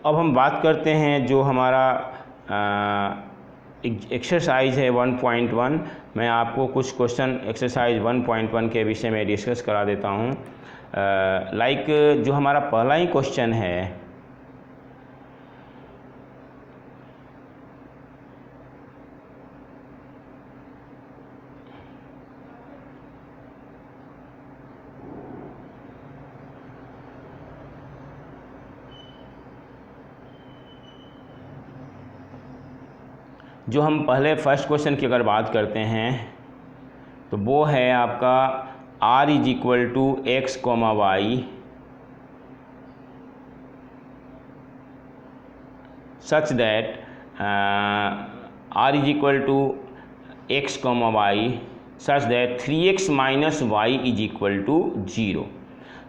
अब हम बात करते हैं जो हमारा एक्सरसाइज है 1.1। मैं आपको कुछ क्वेश्चन एक्सरसाइज 1.1 के विषय में डिस्कस करा देता हूँ। लाइक जो हमारा पहला ही क्वेश्चन है, जो हम पहले फर्स्ट क्वेश्चन की अगर बात करते हैं तो वो है आपका r is equal to x comma y such that r is equal to x comma y such that 3x minus y is equal to 0।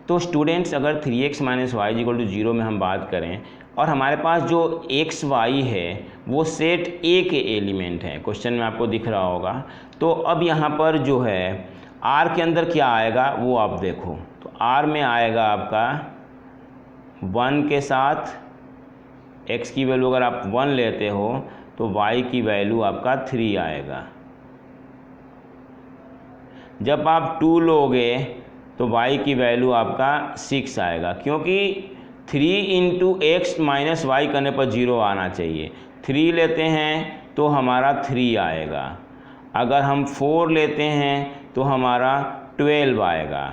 तो स्टूडेंट्स अगर 3x minus y is equal to 0 में हम बात करें और हमारे पास जो x Y है वो सेट ए के एलिमेंट हैं, क्वेश्चन में आपको दिख रहा होगा। तो अब यहाँ पर जो है आर के अंदर क्या आएगा वो आप देखो, तो आर में आएगा आपका 1 के साथ एक्स की वैल्यू अगर आप 1 लेते हो तो वाई की वैल्यू आपका 3 आएगा। जब आप 2 लोगे तो y की वैल्यू आपका 6 आएगा, क्योंकि 3 इंटू एक्स माइनस वाई करने पर 0 आना चाहिए। 3 लेते हैं तो हमारा 3 आएगा, अगर हम 4 लेते हैं तो हमारा 12 आएगा,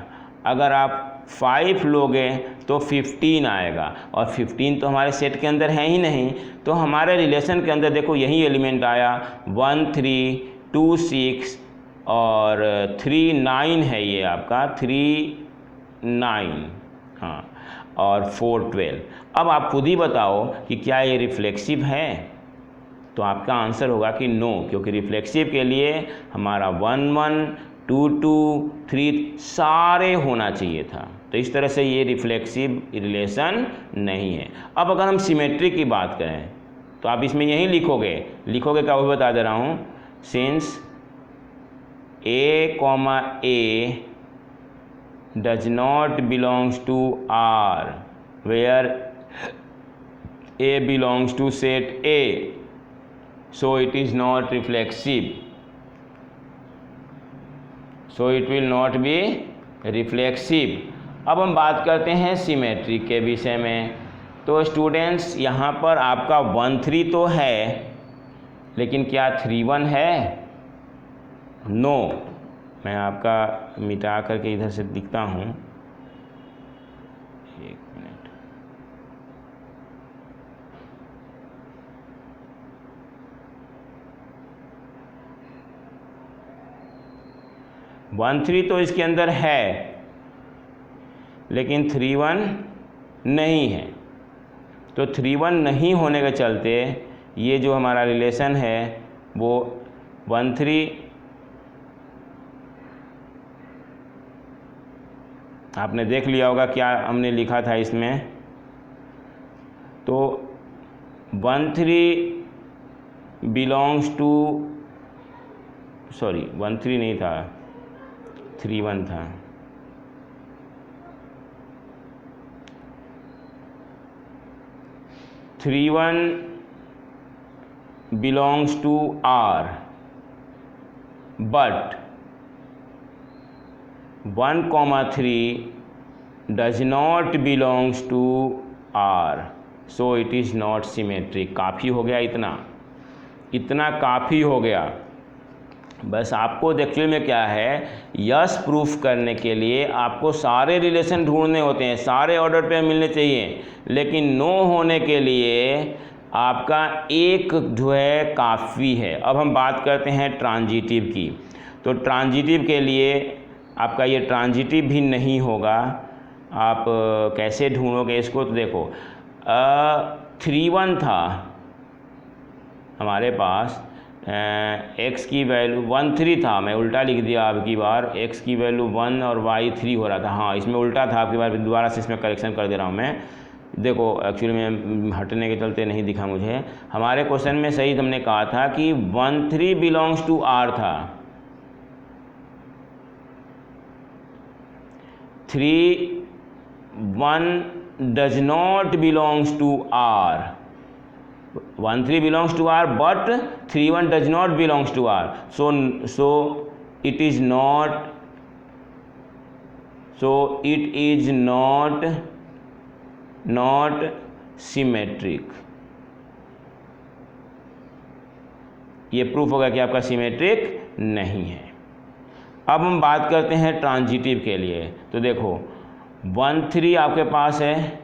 अगर आप 5 लोगे तो 15 आएगा, और 15 तो हमारे सेट के अंदर है ही नहीं। तो हमारे रिलेशन के अंदर देखो यही एलिमेंट आया 1 3 2 6 और 3 9 है, ये आपका 3 9 हाँ, और 4 12। अब आप खुद ही बताओ कि क्या ये रिफ्लेक्सिव है, तो आपका आंसर होगा कि नो, क्योंकि रिफ्लेक्सिव के लिए हमारा 1 1 2 2 3 सारे होना चाहिए था। तो इस तरह से ये रिफ्लेक्सिव रिलेशन नहीं है। अब अगर हम सिमेट्री की बात करें तो आप इसमें यही लिखोगे क्या वो बता दे रहा हूँ, since A, A does not belongs to R, where A belongs to set A, so it is not reflexive, so it will not be reflexive। अब हम बात करते हैं सिमेट्री के विषय में। तो स्टूडेंट्स यहाँ पर आपका 1 3 तो है, लेकिन क्या 3 1 है? नो। मैं आपका मिटा करके इधर से दिखता हूँ, एक मिनट। वन थ्री तो इसके अंदर है, लेकिन 3 1 नहीं है। तो 3 1 नहीं होने के चलते ये जो हमारा रिलेशन है वो 1 3 आपने देख लिया होगा क्या हमने लिखा था इसमें। तो 1 3 बिलोंग्स टू, सॉरी 1 3 नहीं था, 3 1 था। Three 1 belongs to R, but 1 3 does not belongs to R, so it is not symmetric। काफ़ी हो गया, इतना काफ़ी हो गया। बस आपको एक्चुअल में क्या है, यस प्रूफ करने के लिए आपको सारे रिलेशन ढूंढने होते हैं, सारे ऑर्डर पे मिलने चाहिए, लेकिन नो होने के लिए आपका एक जो है काफ़ी है। अब हम बात करते हैं ट्रांजिटिव की। तो ट्रांजिटिव के लिए आपका ये ट्रांजिटिव भी नहीं होगा। आप कैसे ढूंढोगे इसको, तो देखो 3 1 था हमारे पास, x की वैल्यू 1 3 था, मैं उल्टा लिख दिया आपकी बार, x की वैल्यू 1 और y 3 हो रहा था। हाँ, इसमें उल्टा था आपकी बार, दोबारा से इसमें करेक्शन कर दे रहा हूँ मैं। देखो एक्चुअली में हटने के चलते नहीं दिखा मुझे। हमारे क्वेश्चन में सही हमने कहा था कि 1 3 बिलोंग्स टू R था, 3 1 does not belongs to R. 1 3 belongs to R, but 3 1 does not belongs to R. So it is not. So it is not symmetric. ये प्रूफ होगा कि आपका सिमेट्रिक नहीं है। अब हम बात करते हैं ट्रांजिटिव के लिए। तो देखो 1 3 आपके पास है,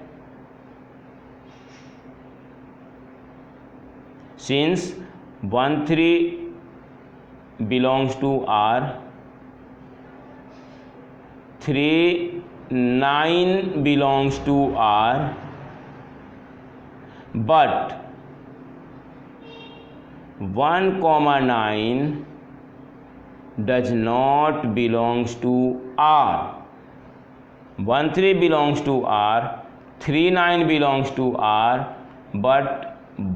since 1 3 belongs to R, 3 9 belongs to R, but 1 9 does not belongs to R. 1 3 belongs to R, 3 9 belongs to R, but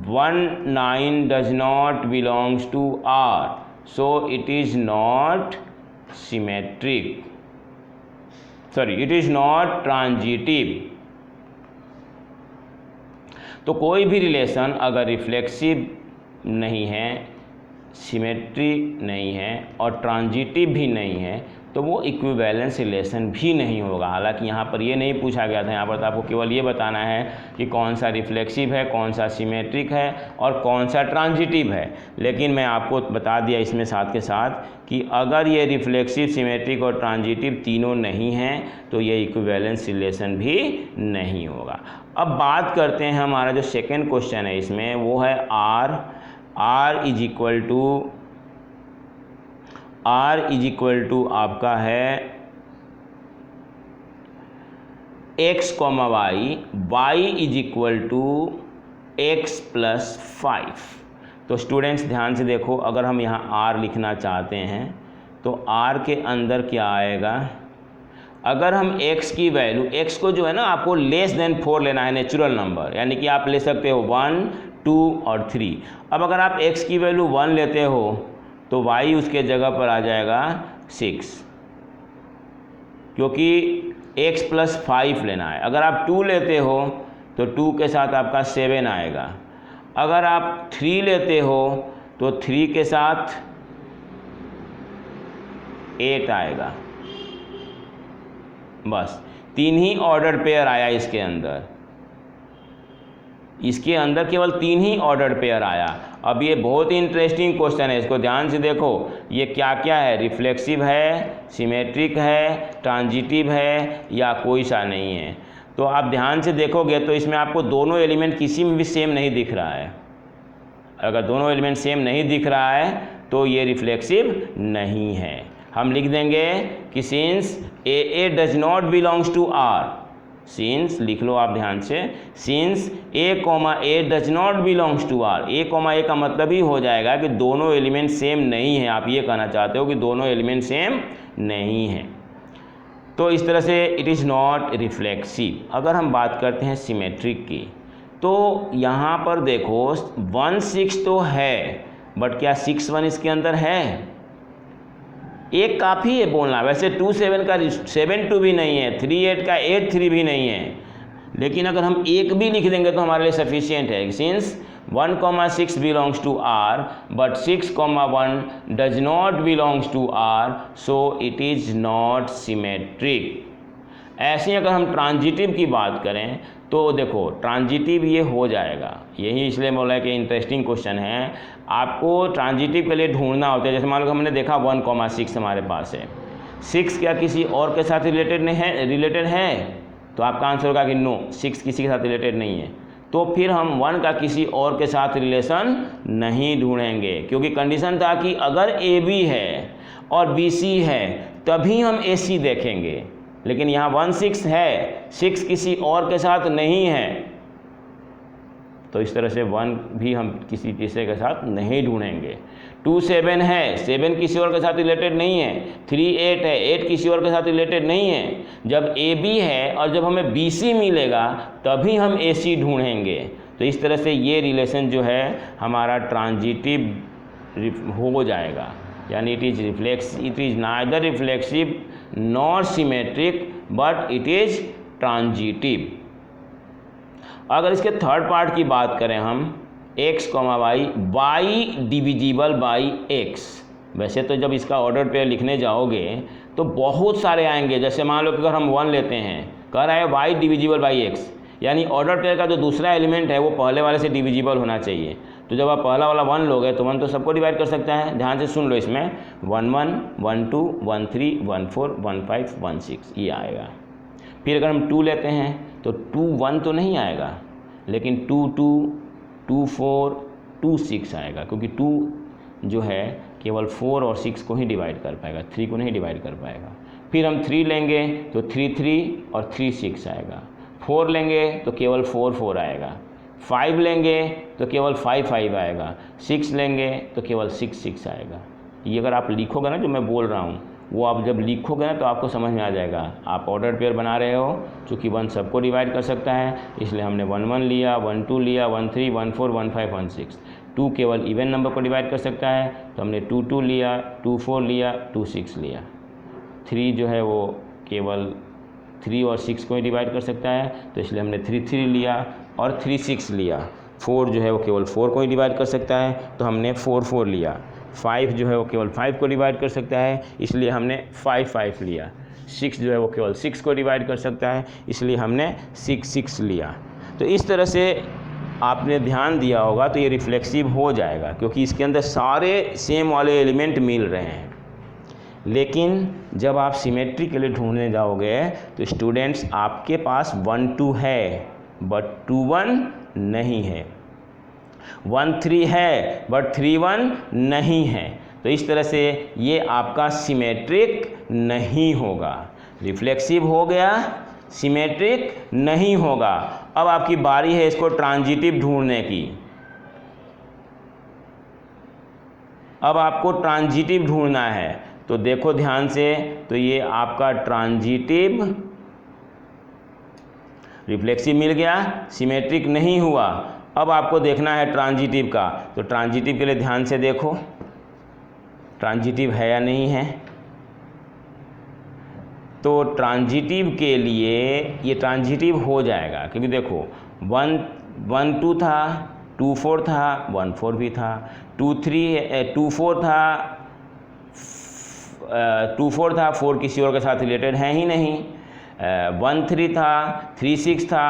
1 9 does not belongs to R. So it is not symmetric. Sorry, it is not transitive. तो कोई भी relation अगर reflexive नहीं है, symmetry नहीं है और transitive भी नहीं है तो वो इक्विवेलेंस रिलेशन भी नहीं होगा। हालांकि यहाँ पर ये नहीं पूछा गया था, यहाँ पर तो आपको केवल ये बताना है कि कौन सा रिफ्लेक्सिव है, कौन सा सिमेट्रिक है और कौन सा ट्रांजिटिव है। लेकिन मैं आपको बता दिया इसमें साथ के साथ कि अगर ये रिफ्लेक्सिव, सिमेट्रिक और ट्रांजिटिव तीनों नहीं हैं तो ये इक्विवेलेंस रिलेशन भी नहीं होगा। अब बात करते हैं हमारा जो सेकेंड क्वेश्चन है इसमें, वो है R इज इक्वल टू आपका है x, y is equal to x plus 5। तो स्टूडेंट्स ध्यान से देखो, अगर हम यहाँ r लिखना चाहते हैं तो r के अंदर क्या आएगा, अगर हम x की वैल्यू, x को जो है ना आपको लेस देन 4 लेना है, नेचुरल नंबर, यानी कि आप ले सकते हो 1 2 और 3। अब अगर आप x की वैल्यू 1 लेते हो तो y उसके जगह पर आ जाएगा 6, क्योंकि x प्लस 5 लेना है। अगर आप 2 लेते हो तो 2 के साथ आपका 7 आएगा। अगर आप 3 लेते हो तो 3 के साथ 8 आएगा। बस 3 ही ऑर्डर पेयर आया इसके अंदर केवल 3 ही ऑर्डर पेयर आया। अब ये बहुत ही इंटरेस्टिंग क्वेश्चन है, इसको ध्यान से देखो। ये क्या क्या है, रिफ्लेक्सिव है, सिमेट्रिक है, ट्रांजिटिव है या कोई सा नहीं है। तो आप ध्यान से देखोगे तो इसमें आपको दोनों एलिमेंट किसी में भी सेम नहीं दिख रहा है। अगर दोनों एलिमेंट सेम नहीं दिख रहा है तो ये रिफ्लेक्सिव नहीं है। हम लिख देंगे कि since A does not belongs to R, since लिख लो आप ध्यान से, since A does not belongs to R। A का मतलब ही हो जाएगा कि दोनों एलिमेंट सेम नहीं है। आप ये कहना चाहते हो कि दोनों एलिमेंट सेम नहीं है, तो इस तरह से इट इज़ नॉट रिफ्लेक्सिव। अगर हम बात करते हैं सिमेट्रिक की, तो यहाँ पर देखो 1 6 तो है, बट क्या 6 1 इसके अंदर है? एक काफ़ी है बोलना। वैसे 2 7 का 7 2 भी नहीं है, 3 8 का 8 3 भी नहीं है, लेकिन अगर हम एक भी लिख देंगे तो हमारे लिए सफिशियंट है। Since 1 6 belongs to R but 6 1 does not belongs to R, so it is not symmetric. ऐसे ही अगर हम ट्रांजिटिव की बात करें तो देखो ट्रांजिटिव ये हो जाएगा, यही इसलिए बोला है कि इंटरेस्टिंग क्वेश्चन है। आपको ट्रांजिटिव के लिए ढूंढना होता है। जैसे मान लो हमने देखा 1 6 हमारे पास है, 6 क्या किसी और के साथ रिलेटेड है? तो आपका आंसर होगा कि नो, 6 किसी के साथ रिलेटेड नहीं है। तो फिर हम 1 का किसी और के साथ रिलेशन नहीं ढूंढेंगे, क्योंकि कंडीशन था कि अगर AB है और BC है तभी हम AC देखेंगे। लेकिन यहाँ 1 6 है, 6 किसी और के साथ नहीं है, तो इस तरह से 1 भी हम किसी तीसरे के साथ नहीं ढूंढेंगे। 2 7 है, 7 किसी और के साथ रिलेटेड नहीं है। 3 8 है, 8 किसी और के साथ रिलेटेड नहीं है। जब AB है और जब हमें BC मिलेगा तभी हम AC ढूंढेंगे। तो इस तरह से ये रिलेशन जो है हमारा ट्रांजिटिव हो जाएगा, यानी it is neither reflexive nor symmetric but it is transitive. अगर इसके थर्ड पार्ट की बात करें हम x, y divisible by x, वैसे तो जब इसका ऑर्डर पेयर लिखने जाओगे तो बहुत सारे आएंगे। जैसे मान लो कि अगर हम 1 लेते हैं, कह रहा है y डिविजिबल बाई x, यानी ऑर्डर पेयर का जो दूसरा एलिमेंट है वो पहले वाले से डिविजिबल होना चाहिए। तो जब आप पहला वाला 1 लोगे तो 1 तो सबको डिवाइड कर सकता है। ध्यान से सुन लो, इसमें 1 1 1 2 1 3 1 4 1 5 1 6 ये आएगा। फिर अगर हम 2 लेते हैं तो 2 1 तो नहीं आएगा, लेकिन 2 2 2 4 2 6 आएगा, क्योंकि 2 जो है केवल 4 और 6 को ही डिवाइड कर पाएगा, 3 को नहीं डिवाइड कर पाएगा। फिर हम 3 लेंगे तो 3 3 और 3 6 आएगा। 4 लेंगे तो केवल 4 4 आएगा। 5 लेंगे तो केवल 5 5 आएगा। 6 लेंगे तो केवल 6 6 आएगा। ये अगर आप लिखोगे ना जो मैं बोल रहा हूँ, वो आप जब लिखोगे ना तो आपको समझ में आ जाएगा। आप ऑर्डर पेयर बना रहे हो, चूँकि 1 सबको डिवाइड कर सकता है इसलिए हमने 1 1 लिया, 1 2 लिया, 1 3 1 4 1 5 1 6। 2 केवल इवन नंबर को डिवाइड कर सकता है तो हमने 2 2 लिया, 2 4 लिया, 2 6 लिया। 3 जो है वो केवल 3 और 6 को ही डिवाइड कर सकता है तो इसलिए हमने 3 3 लिया और 3 6 लिया। 4 जो है वो केवल 4 को ही डिवाइड कर सकता है तो हमने 4 4 लिया। 5 जो है वो केवल 5 को डिवाइड कर सकता है इसलिए हमने 5 5 लिया। 6 जो है वो केवल 6 को डिवाइड कर सकता है इसलिए हमने 6 6 लिया। तो इस तरह से आपने ध्यान दिया होगा तो ये रिफ्लेक्सिव हो जाएगा, क्योंकि इसके अंदर सारे सेम वाले एलिमेंट मिल रहे हैं। लेकिन जब आप सिमेट्री के लिए ढूंढने जाओगे तो स्टूडेंट्स आपके पास 1 2 है बट 2 1 नहीं है, 1 3 है बट 3 1 नहीं है। तो इस तरह से ये आपका सिमेट्रिक नहीं होगा, रिफ्लेक्सिव हो गया, सिमेट्रिक नहीं होगा। अब आपकी बारी है इसको ट्रांजिटिव ढूंढने की। अब आपको ट्रांजिटिव ढूंढना है तो देखो ध्यान से, तो ये आपका ट्रांजिटिव रिफ्लेक्सिव मिल गया, सिमेट्रिक नहीं हुआ। अब आपको देखना है ट्रांजिटिव का, तो ट्रांजिटिव के लिए ध्यान से देखो ट्रांजिटिव है या नहीं है। तो ट्रांजिटिव के लिए ये ट्रांजिटिव हो जाएगा, क्योंकि देखो 1 1 2 था, 2 4 था, 1 4 भी था, 2 4 था, 2 4 था, 4 किसी और के साथ रिलेटेड है ही नहीं। 1 3 था, 3 6 था,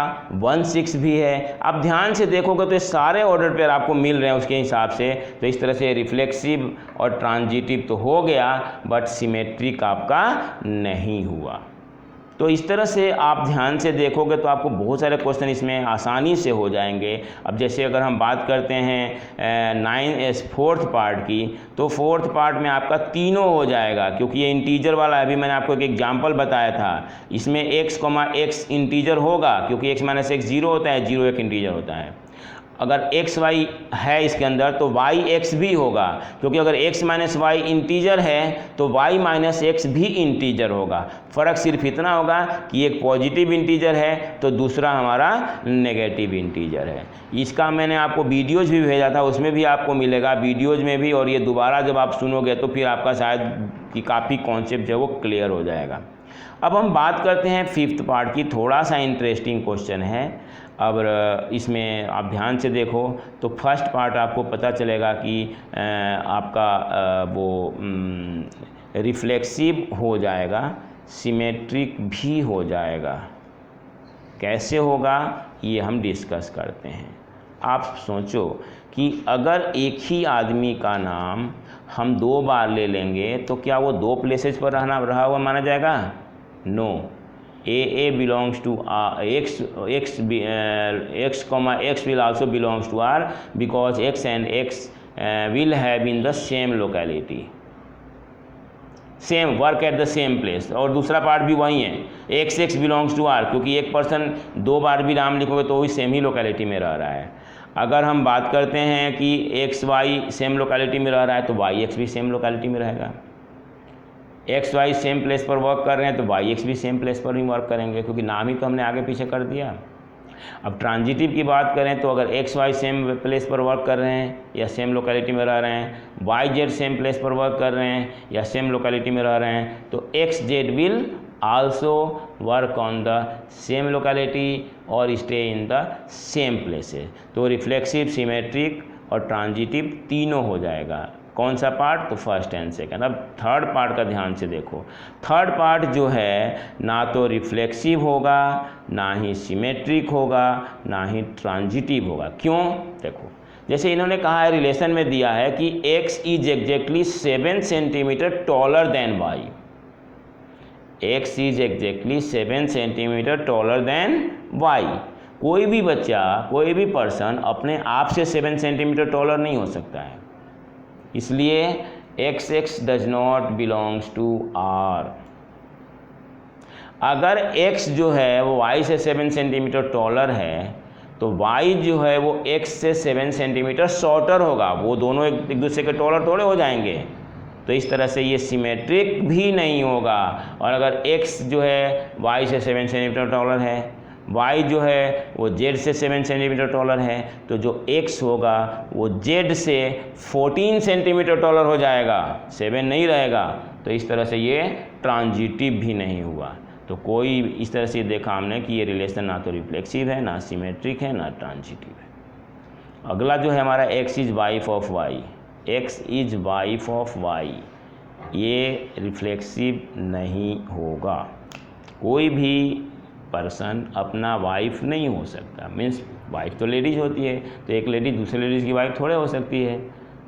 1 6 भी है। अब ध्यान से देखोगे तो ये सारे ऑर्डर पेयर आपको मिल रहे हैं उसके हिसाब से। तो इस तरह से रिफ्लेक्सिव और ट्रांजिटिव तो हो गया बट सिमेट्रिक आपका नहीं हुआ। तो इस तरह से आप ध्यान से देखोगे तो आपको बहुत सारे क्वेश्चन इसमें आसानी से हो जाएंगे। अब जैसे अगर हम बात करते हैं 4th पार्ट की, तो 4th पार्ट में आपका तीनों हो जाएगा, क्योंकि ये इंटीजर वाला है। अभी मैंने आपको एक एग्जांपल बताया था, इसमें x, इंटीजर होगा, क्योंकि x - x 0 होता है, 0 एक इंटीजर होता है। अगर x y है इसके अंदर तो y x भी होगा, क्योंकि अगर x - y इंटीजर है तो y - x भी इंटीजर होगा। फ़र्क सिर्फ इतना होगा कि एक पॉजिटिव इंटीजर है तो दूसरा हमारा नेगेटिव इंटीजर है। इसका मैंने आपको वीडियोज़ भी भेजा था, उसमें भी आपको मिलेगा वीडियोज़ में भी, और ये दोबारा जब आप सुनोगे तो फिर आपका शायद कि काफ़ी कॉन्सेप्ट जो है वो क्लियर हो जाएगा। अब हम बात करते हैं 5th पार्ट की। थोड़ा सा इंटरेस्टिंग क्वेश्चन है। अब इसमें आप ध्यान से देखो तो फर्स्ट पार्ट आपको पता चलेगा कि आपका वो रिफ्लेक्सिव हो जाएगा, सिमेट्रिक भी हो जाएगा। कैसे होगा ये हम डिस्कस करते हैं। आप सोचो कि अगर एक ही आदमी का नाम हम 2 बार ले लेंगे तो क्या वो 2 प्लेसेस पर रहा हुआ माना जाएगा? No. A belongs to x, x will also belongs to R because x and x will have in the same locality, same work at the same place। और दूसरा पार्ट भी वही है, x belongs to R, क्योंकि एक person 2 बार भी नाम लिखोगे तो वही सेम ही लोकेलिटी में रह रहा है। अगर हम बात करते हैं कि x y सेम लोकेलिटी में रह रहा है तो y x भी सेम लोकेलिटी में रहेगा। एक्स वाई सेम प्लेस पर वर्क कर रहे हैं तो वाई एक्स भी सेम प्लेस पर ही वर्क करेंगे, क्योंकि नाम ही तो हमने आगे पीछे कर दिया। अब ट्रांजिटिव की बात करें तो अगर एक्स वाई सेम प्लेस पर वर्क कर रहे हैं या सेम लोकेलिटी में रह रहे हैं, वाई जेड सेम प्लेस पर वर्क कर रहे हैं या सेम लोकेलिटी में रह रहे हैं, तो X Z will also work on the same locality और stay in the same places. तो रिफ्लेक्सिव, सिमेट्रिक और ट्रांजिटिव तीनों हो जाएगा। कौन सा पार्ट? तो फर्स्ट एंड सेकंड। अब थर्ड पार्ट का ध्यान से देखो। थर्ड पार्ट जो है ना तो रिफ्लेक्सिव होगा, ना ही सिमेट्रिक होगा, ना ही ट्रांजिटिव होगा। क्यों? देखो, जैसे इन्होंने कहा है, रिलेशन में दिया है कि x is exactly 7 centimetre taller than y। x is exactly 7 centimetre taller than y। कोई भी बच्चा, कोई भी पर्सन अपने आप से 7 सेंटीमीटर टॉलर नहीं हो सकता है, इसलिए x does not belongs to r। अगर x जो है वो y से 7 सेंटीमीटर टॉलर है तो y जो है वो x से 7 सेंटीमीटर शॉर्टर होगा। वो दोनों एक दूसरे के टॉलर थोड़े हो जाएंगे। तो इस तरह से ये सिमेट्रिक भी नहीं होगा। और अगर x जो है y से 7 सेंटीमीटर टॉलर है, y जो है वो z से 7 सेंटीमीटर टॉलर है, तो जो x होगा वो z से 14 सेंटीमीटर टॉलर हो जाएगा, 7 नहीं रहेगा। तो इस तरह से ये ट्रांजिटिव भी नहीं हुआ। तो कोई इस तरह से देखा हमने कि ये रिलेशन ना तो रिफ्लेक्सिव है, ना सिमेट्रिक है, ना ट्रांजिटिव है। अगला जो है हमारा x is wife of y। x is wife of y, ये रिफ्लेक्सिव नहीं होगा। कोई भी पर्सन अपना वाइफ नहीं हो सकता। मीन्स वाइफ तो लेडीज होती है, तो एक लेडीज दूसरे लेडीज़ की वाइफ थोड़े हो सकती है।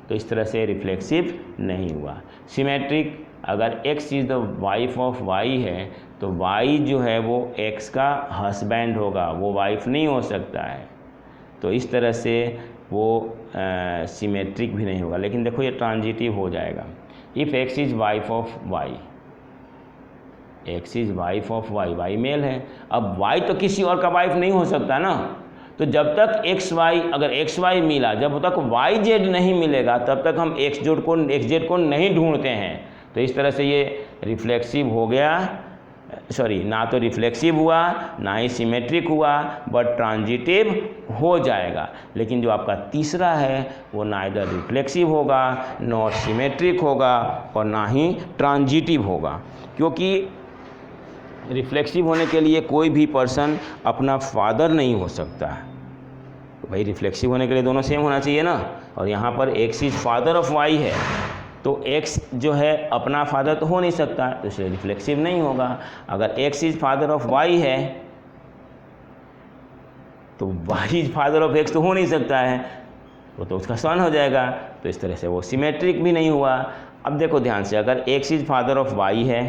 तो इस तरह से रिफ्लेक्सिव नहीं हुआ। सिमेट्रिक, अगर x is the wife of y है तो y जो है वो x का हस्बैंड होगा, वो वाइफ नहीं हो सकता है। तो इस तरह से वो सिमेट्रिक भी नहीं होगा। लेकिन देखो ये ट्रांजिटिव हो जाएगा। If x is wife of y, x is wife of y, y male है। अब y तो किसी और का वाइफ नहीं हो सकता ना। तो जब तक xy, अगर xy मिला, जब तक yz नहीं मिलेगा तब तक हम xz को नहीं ढूंढते हैं। तो इस तरह से ये रिफ्लेक्सिव हो गया, सॉरी, ना तो रिफ्लेक्सिव हुआ, ना ही सिमेट्रिक हुआ, बट ट्रांजिटिव हो जाएगा। लेकिन जो आपका तीसरा है वो ना इधर रिफ्लेक्सिव होगा, नॉट सिमेट्रिक होगा और ना ही ट्रांजिटिव होगा। क्योंकि रिफ्लेक्सिव होने के लिए कोई भी पर्सन अपना फादर नहीं हो सकता है। तो भाई रिफ्लेक्सिव होने के लिए दोनों सेम होना चाहिए ना। और यहाँ पर x is father of y है, तो x जो है अपना फादर तो हो नहीं सकता, तो इसलिए रिफ्लेक्सिव नहीं होगा। अगर x is father of y है तो y is father of x तो हो नहीं सकता है, वो तो उसका सन हो जाएगा। तो इस तरह से वो सिमेट्रिक भी नहीं हुआ। अब देखो ध्यान से, अगर x is father of y है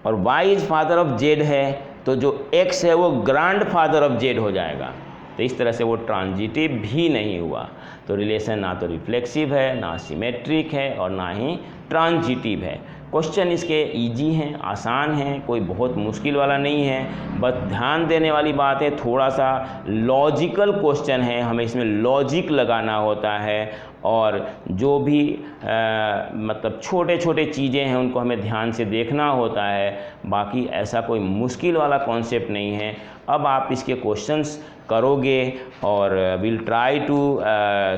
और y is father of z है, तो जो x है वो ग्रैंड फादर ऑफ z हो जाएगा। तो इस तरह से वो ट्रांजिटिव भी नहीं हुआ। तो रिलेशन ना तो रिफ्लेक्सिव है, ना सिमेट्रिक है और ना ही ट्रांजिटिव है। क्वेश्चन इसके इजी हैं, आसान हैं, कोई बहुत मुश्किल वाला नहीं है। बस ध्यान देने वाली बात है, थोड़ा सा लॉजिकल क्वेश्चन है, हमें इसमें लॉजिक लगाना होता है। और जो भी मतलब छोटे छोटे चीज़ें हैं उनको हमें ध्यान से देखना होता है। बाकी ऐसा कोई मुश्किल वाला कॉन्सेप्ट नहीं है। अब आप इसके क्वेश्चंस करोगे और will try to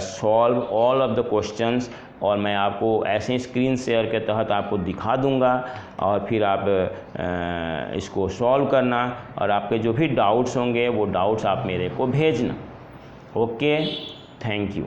solve all of the questions, और मैं आपको ऐसे स्क्रीन शेयर के तहत आपको दिखा दूंगा और फिर आप इसको सॉल्व करना। और आपके जो भी डाउट्स होंगे वो डाउट्स आप मेरे को भेजना। Okay, thank you.